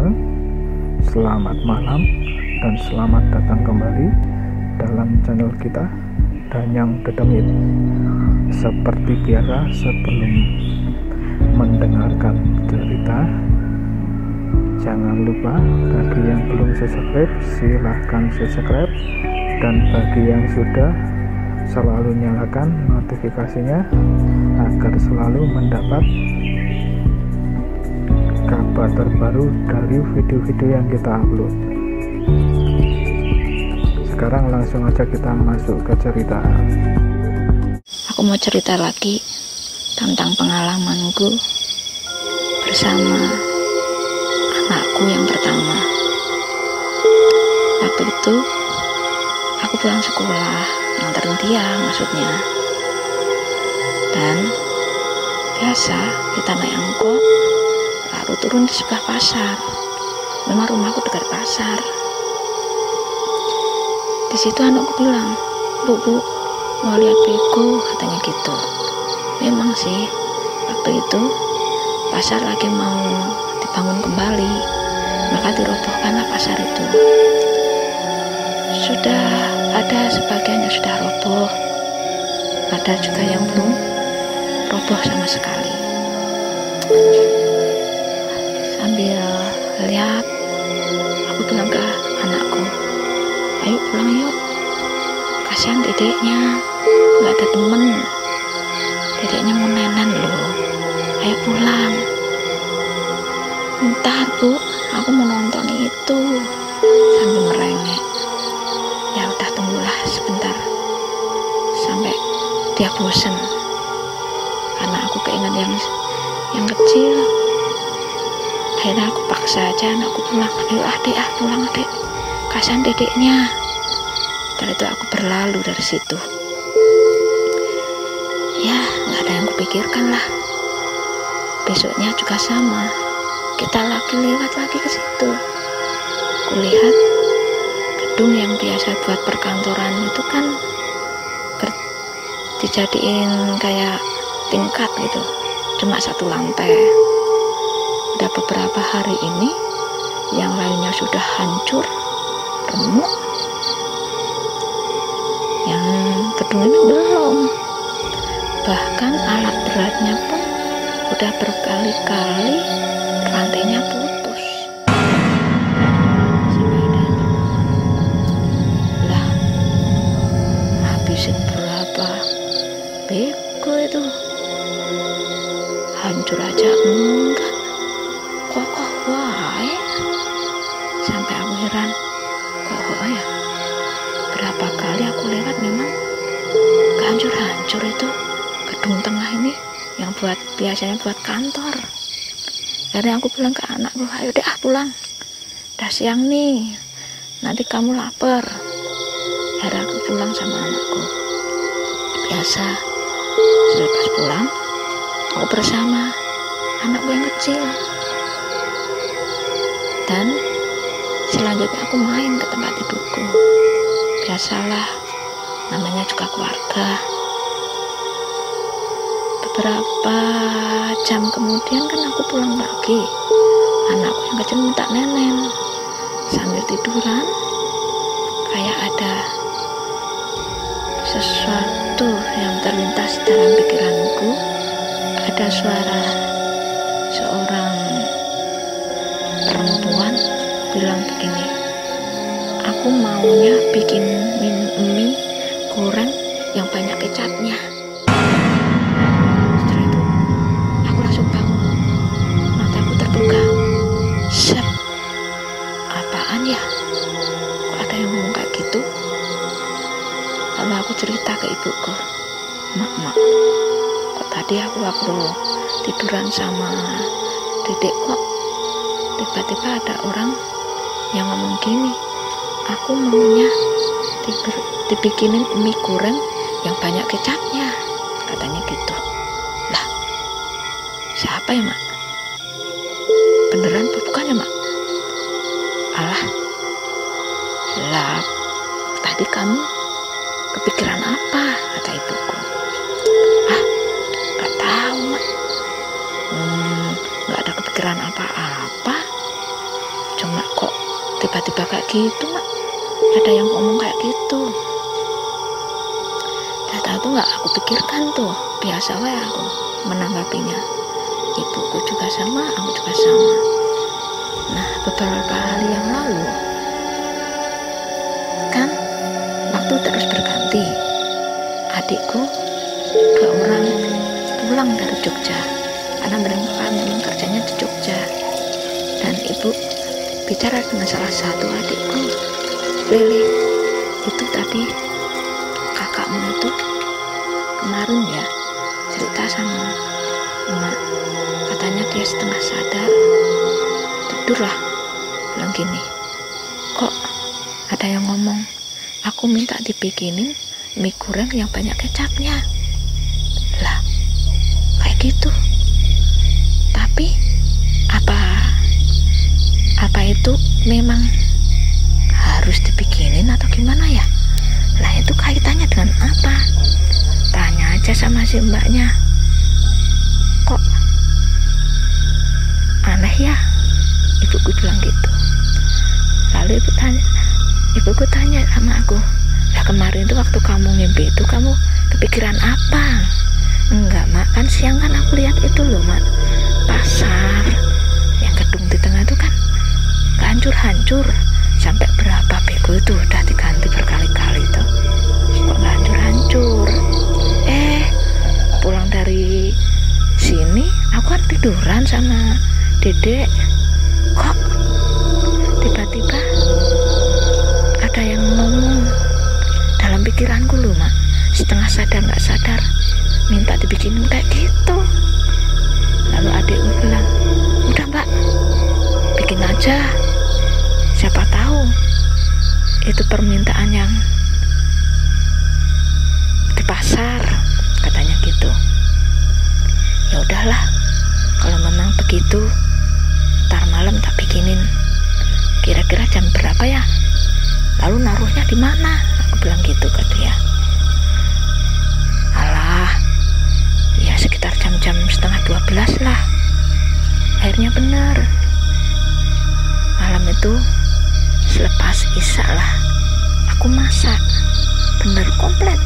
teman-teman, selamat malam dan selamat datang kembali dalam channel kita Danyang Dedemit. Seperti biasa, sebelum mendengarkan cerita, jangan lupa bagi yang belum subscribe silahkan subscribe, dan bagi yang sudah selalu nyalakan notifikasinya agar selalu mendapat kabar terbaru dari video-video yang kita upload. Sekarang langsung aja kita masuk ke cerita. Aku mau cerita lagi tentang pengalamanku bersama anakku yang pertama. Waktu itu aku pulang sekolah, nganterin dia maksudnya. Dan biasa kita naik angkot lalu turun di sebelah pasar. Memang rumahku dekat pasar. Di situ anakku bilang, Bu, mau lihat bego, katanya gitu. Memang sih, waktu itu pasar lagi mau dibangun kembali, maka dirobohkanlah pasar itu. Sudah ada sebagian yang sudah roboh, ada juga yang belum roboh sama sekali. Sambil lihat, aku bilang ke anakku, ayo pulang yuk, kasihan dedeknya nggak ada temen, dedeknya mau nenen loh, ayo pulang. Ntar Bu, aku mau nonton itu, sambil merengek. Ya udah, tunggulah sebentar sampai dia bosen, karena aku keinget yang kecil. Akhirnya aku paksa aja anakku pulang. Ayo adik, pulang adik, kasihan dedeknya. Dari itu aku berlalu dari situ. Ya, nggak ada yang kupikirkan lah. Besoknya juga sama, kita lagi lewat lagi ke situ. Kulihat gedung yang biasa buat perkantoran itu kan dijadiin kayak tingkat gitu, cuma satu lantai. Udah beberapa hari ini yang lainnya sudah hancur, remuk. Yang gedung ini belum. Bahkan alat beratnya pun udah berkali-kali rantainya putus. Lah, habisin berapa bego itu? Hancur aja enggak, kokoh wae. Sampai aku heran, kokoh ya. Berapa kali aku lewat memang kehancur-hancur itu gedung tengah ini yang biasanya buat kantor. Akhirnya aku bilang ke anakku, ayo deh pulang, udah siang nih, nanti kamu lapar. Akhirnya aku pulang sama anakku. Biasa selepas pulang aku bersama anakku yang kecil. Dan selanjutnya aku main ke tempat ibuku. Biasalah, namanya juga keluarga. Beberapa jam kemudian kan aku pulang lagi. Anakku yang kecil minta nenen. Sambil tiduran, kayak ada sesuatu yang terlintas dalam pikiranku. Ada suara seorang perempuan bilang begini, aku maunya bikin mie goreng yang banyak kecapnya. Setelah itu aku langsung bangun, mataku terbuka. Set, apaan ya? Kok ada yang ngomong kayak gitu? Lalu aku cerita ke ibuku, mak, kok tadi aku waktu tiduran sama dedek kok tiba-tiba ada orang yang ngomong gini, aku maunya dibikinin mie goreng yang banyak kecapnya, katanya gitu. Lah, siapa ya mak? Beneran apa bukan ya mak? Alah, lah tadi kamu kepikiran apa, kata ibuku. Gak tahu mak, gak ada kepikiran apa-apa. tiba-tiba kayak gitu mak, ada yang ngomong kayak gitu. Data itu nggak aku pikirkan tuh, biasa wae aku menanggapinya. Ibuku juga sama, aku juga sama. Nah, beberapa hari yang lalu kan waktu terus berganti, adikku 2 orang pulang dari Jogja karena mereka memang kerjanya di Jogja. Dan ibu bicara dengan salah satu adikku, Lili, itu tadi kakakmu itu kemarin ya cerita sama emak, katanya dia setengah sadar tidur lah, bilang gini, kok ada yang ngomong aku minta dibikinin mie goreng yang banyak kecapnya lah, kayak gitu. Tapi apa itu memang harus dibikinin atau gimana ya? Lah itu kaitannya dengan apa? Tanya aja sama si mbaknya. Kok aneh ya? Ibuku bilang gitu. Lalu ibuku tanya sama aku, lah kemarin itu waktu kamu ngimpi itu kamu kepikiran apa? Enggak mak, kan siang kan aku lihat itu loh mak, pasar yang gedung di tengah itu kan hancur-hancur, sampai berapa bego itu udah diganti berkali-kali tuh, kok nggak hancur-hancur. Pulang dari sini aku kan tiduran sama dedek, kok tiba-tiba ada yang ngomong dalam pikiranku loh mak, setengah sadar nggak sadar minta dibikinin kayak gitu. Lalu adikku bilang, udah mbak, bikin aja, siapa tahu itu permintaan yang di pasar, katanya gitu. Ya udahlah, kalau memang begitu ntar malam tak bikinin. Kira-kira jam berapa ya? Lalu naruhnya di mana? Aku bilang gitu ke dia. Alah, ya sekitar jam-jam 11:30 lah. Akhirnya benar, malam itu selepas isya lah aku masak, bener komplit,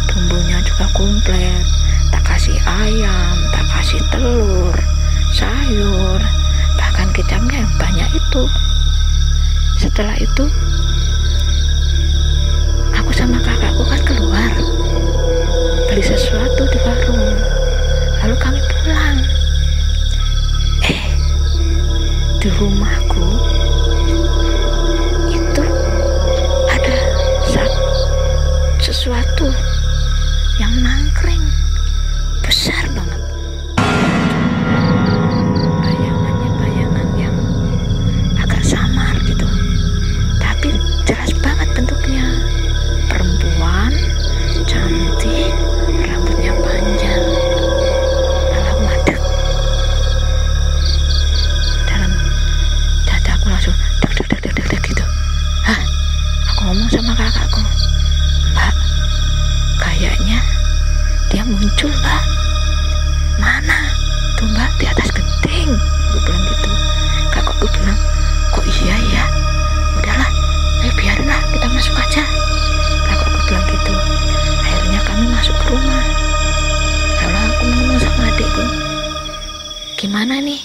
bumbunya juga komplit, tak kasih ayam, tak kasih telur, sayur, bahkan kecapnya yang banyak itu. Setelah itu aku sama kakakku kan keluar beli sesuatu di warung, lalu kami pulang. Di rumahku itu ada sesuatu yang nangkring besar banget. Bayangan yang agak samar gitu, tapi jelas banget bentuknya. Perempuan cantik, rambutnya panjang. Lalu aku madeg, dalam dada aku langsung deg gitu. Hah, aku ngomong sama kakakku, mbak, kayaknya dia muncul mbak. Mana tuh mbak, di atas genting, aku bilang gitu. Kakakku bilang, kok iya ya, udahlah, biarin lah, kita masuk aja. Kakakku bilang gitu. Akhirnya kami masuk ke rumah. Lalu aku ngomong sama adikku, gimana nih?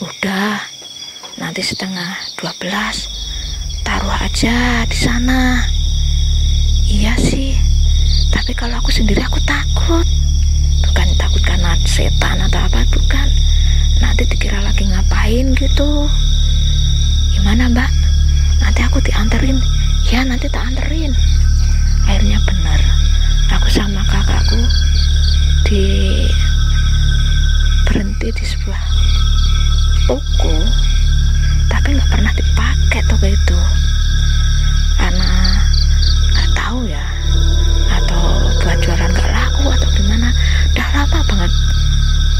Udah, nanti 11:30 taruh aja di sana. Iya sih, tapi kalau aku sendiri aku takut. Bukan takut karena setan atau apa, bukan. Nanti dikira lagi ngapain gitu. Gimana mbak? Nanti aku dianterin. Ya nanti tak anterin. Akhirnya benar, aku sama kakakku berhenti di sebuah toko, tapi nggak pernah dipakai toko itu, karena nggak tahu ya, atau buat jualan nggak laku atau gimana. Udah lama banget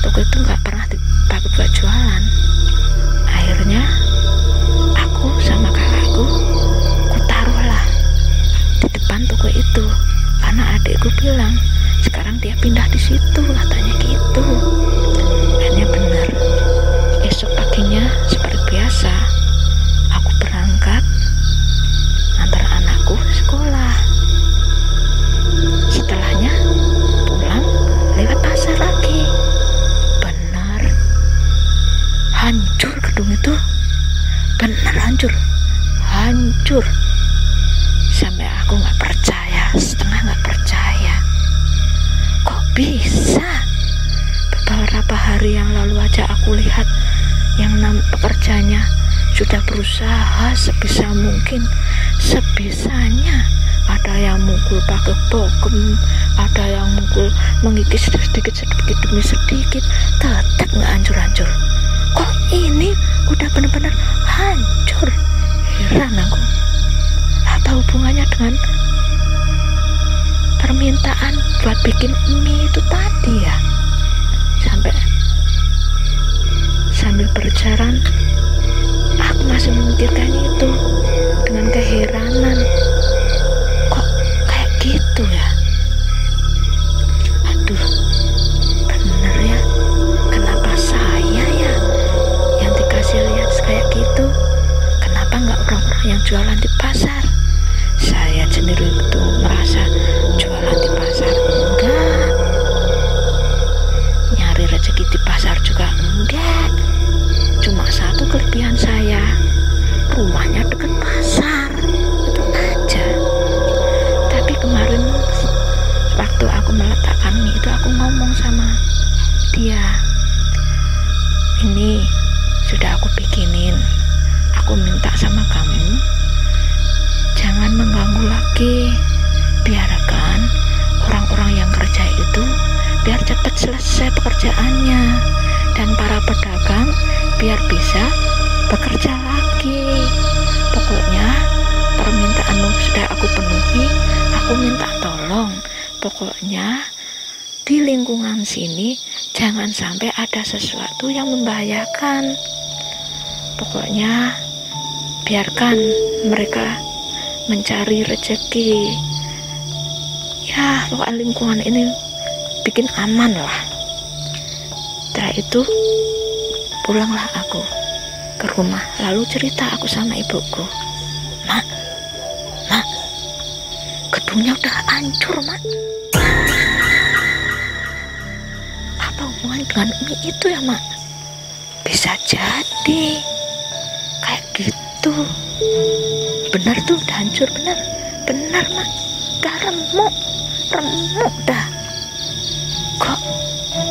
toko itu nggak pernah dipakai buat jualan. Akhirnya aku sama kakakku taruhlah di depan toko itu, karena adikku bilang sekarang dia pindah di situ, katanya gitu. Akhirnya benar, esok paginya hancur. Sampai aku nggak percaya, setengah nggak percaya. Kok bisa? Beberapa hari yang lalu aja aku lihat yang pekerjanya sudah berusaha sebisa mungkin, sebisanya. Ada yang mukul pakai bokem, ada yang mukul mengikis sedikit demi sedikit, tetap nggak hancur-hancur. Kok ini udah benar-benar hancur? Heran aku. Apa hubungannya dengan permintaan buat bikin mie itu tadi ya? Sambil berjalan, aku masih memikirkan itu dengan keheranan. Kok kayak gitu ya? Aduh, bener ya. Kenapa saya ya yang dikasih lihat kayak gitu? Kenapa nggak orang-orang yang jualan di pasar? Saya sendiri itu merasa jualan di pasar enggak, nyari rezeki di pasar juga enggak. Cuma satu kelebihan saya, rumahnya dekat pasar, itu aja. Tapi kemarin waktu aku meletakkan mie itu, aku ngomong sama dia, ini sudah aku bikinin, aku minta sama kamu jangan mengganggu lagi, biarkan orang-orang yang kerja itu biar cepat selesai pekerjaannya, dan para pedagang biar bisa bekerja lagi. Pokoknya permintaanmu sudah aku penuhi, aku minta tolong, pokoknya di lingkungan sini jangan sampai ada sesuatu yang membahayakan. Pokoknya biarkan mereka mencari rezeki ya, pokoknya lingkungan ini bikin aman lah. Setelah itu pulanglah aku ke rumah, lalu cerita aku sama ibuku, Mak, gedungnya udah hancur, Mak. Apa hubungan dengan mie itu ya, Mak? Bisa jadi kayak gitu. Benar tuh, udah hancur, benar, Mak. Udah remuk dah. Kok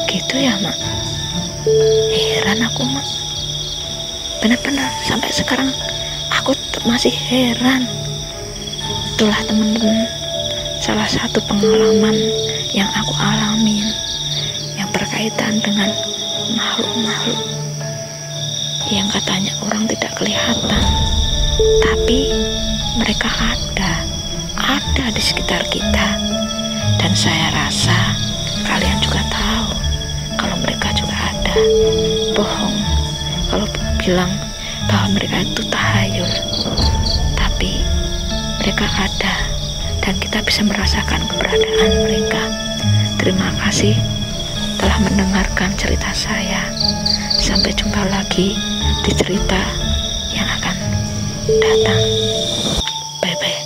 gitu ya, Mak? Heran aku, Mak. Benar-benar sampai sekarang aku masih heran. Itulah teman-teman, salah satu pengalaman yang aku alamin yang berkaitan dengan makhluk-makhluk yang katanya orang tidak kelihatan, tapi mereka ada di sekitar kita. Dan saya rasa kalian juga tahu kalau mereka juga ada. Bohong kalau bilang bahwa mereka itu tahayul, tapi mereka ada dan kita bisa merasakan keberadaan mereka. Terima kasih telah mendengarkan cerita saya. Sampai jumpa lagi di cerita yang akan datang. Bye-bye.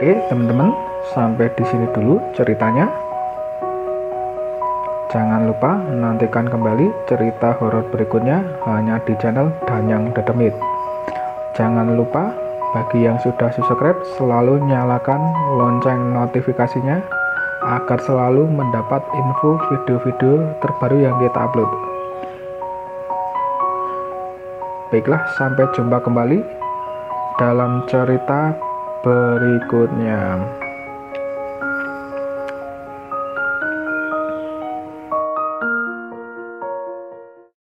Oke teman-teman, sampai di sini dulu ceritanya. Jangan lupa nantikan kembali cerita horor berikutnya hanya di channel Danyang Dedemit. Jangan lupa bagi yang sudah subscribe selalu nyalakan lonceng notifikasinya agar selalu mendapat info video-video terbaru yang kita upload. Baiklah, sampai jumpa kembali dalam cerita berikutnya.